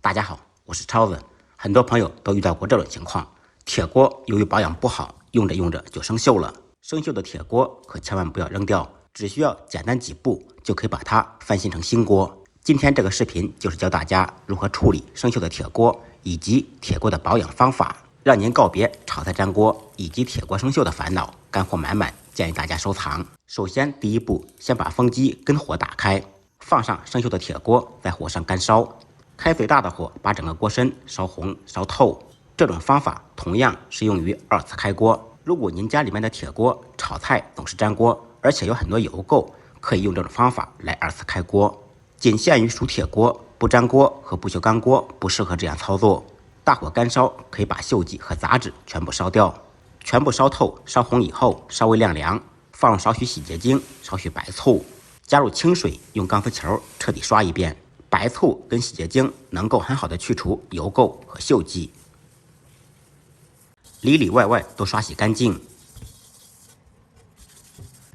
大家好，我是超子。很多朋友都遇到过这种情况，铁锅由于保养不好，用着用着就生锈了。生锈的铁锅可千万不要扔掉，只需要简单几步就可以把它翻新成新锅。今天这个视频就是教大家如何处理生锈的铁锅以及铁锅的保养方法，让您告别炒菜粘锅以及铁锅生锈的烦恼，干货满满，建议大家收藏。首先第一步，先把风机跟火打开，放上生锈的铁锅，在火上干烧。开最大的火，把整个锅身烧红烧透。这种方法同样适用于二次开锅。如果您家里面的铁锅炒菜总是粘锅，而且有很多油垢，可以用这种方法来二次开锅。仅限于熟铁锅，不粘锅和不锈钢锅不适合这样操作。大火干烧可以把锈迹和杂质全部烧掉，全部烧透烧红以后稍微晾凉，放入少许洗洁精、少许白醋，加入清水，用钢丝球彻底刷一遍。白醋跟洗洁精能够很好的去除油垢和锈迹，里里外外都刷洗干净。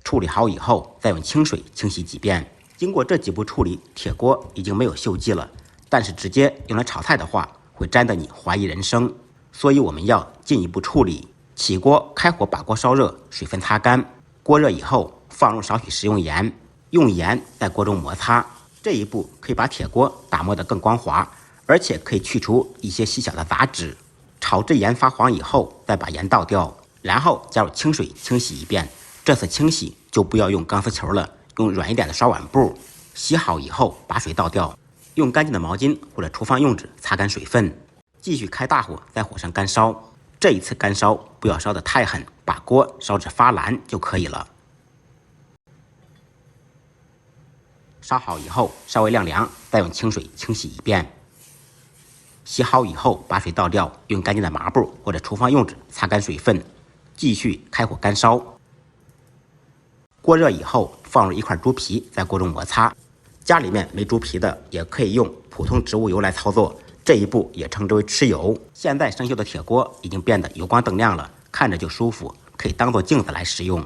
处理好以后，再用清水清洗几遍。经过这几步处理，铁锅已经没有锈迹了。但是直接用来炒菜的话，会粘得你怀疑人生。所以我们要进一步处理。起锅开火，把锅烧热，水分擦干。锅热以后，放入少许食用盐，用盐在锅中摩擦。这一步可以把铁锅打磨得更光滑，而且可以去除一些细小的杂质。炒至盐发黄以后，再把盐倒掉，然后加入清水清洗一遍。这次清洗就不要用钢丝球了，用软一点的刷碗布。洗好以后把水倒掉，用干净的毛巾或者厨房用纸擦干水分。继续开大火，在火上干烧。这一次干烧不要烧得太狠，把锅烧至发蓝就可以了。烧好以后稍微晾凉，再用清水清洗一遍。洗好以后把水倒掉，用干净的抹布或者厨房用纸擦干水分。继续开火干烧。锅热以后放入一块猪皮，在锅中摩擦。家里面没猪皮的也可以用普通植物油来操作，这一步也称之为吃油。现在生锈的铁锅已经变得油光锃亮了，看着就舒服，可以当做镜子来使用。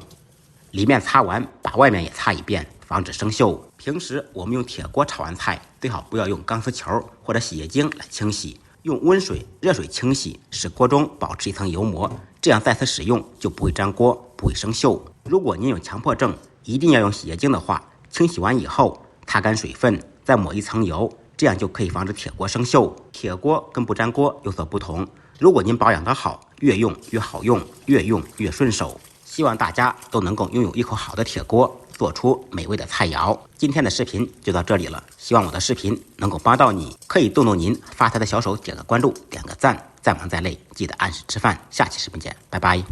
里面擦完，把外面也擦一遍，防止生锈。平时我们用铁锅炒完菜，最好不要用钢丝球或者洗洁精来清洗，用温水、热水清洗，使锅中保持一层油膜，这样再次使用就不会粘锅，不会生锈。如果您有强迫症，一定要用洗洁精的话，清洗完以后擦干水分，再抹一层油，这样就可以防止铁锅生锈。铁锅跟不粘锅有所不同，如果您保养得好，越用越好用，越用越顺手。希望大家都能够拥有一口好的铁锅，做出美味的菜肴。今天的视频就到这里了，希望我的视频能够帮到你，可以动动您发财的小手，点个关注，点个赞，再忙再累记得按时吃饭。下期视频见，拜拜。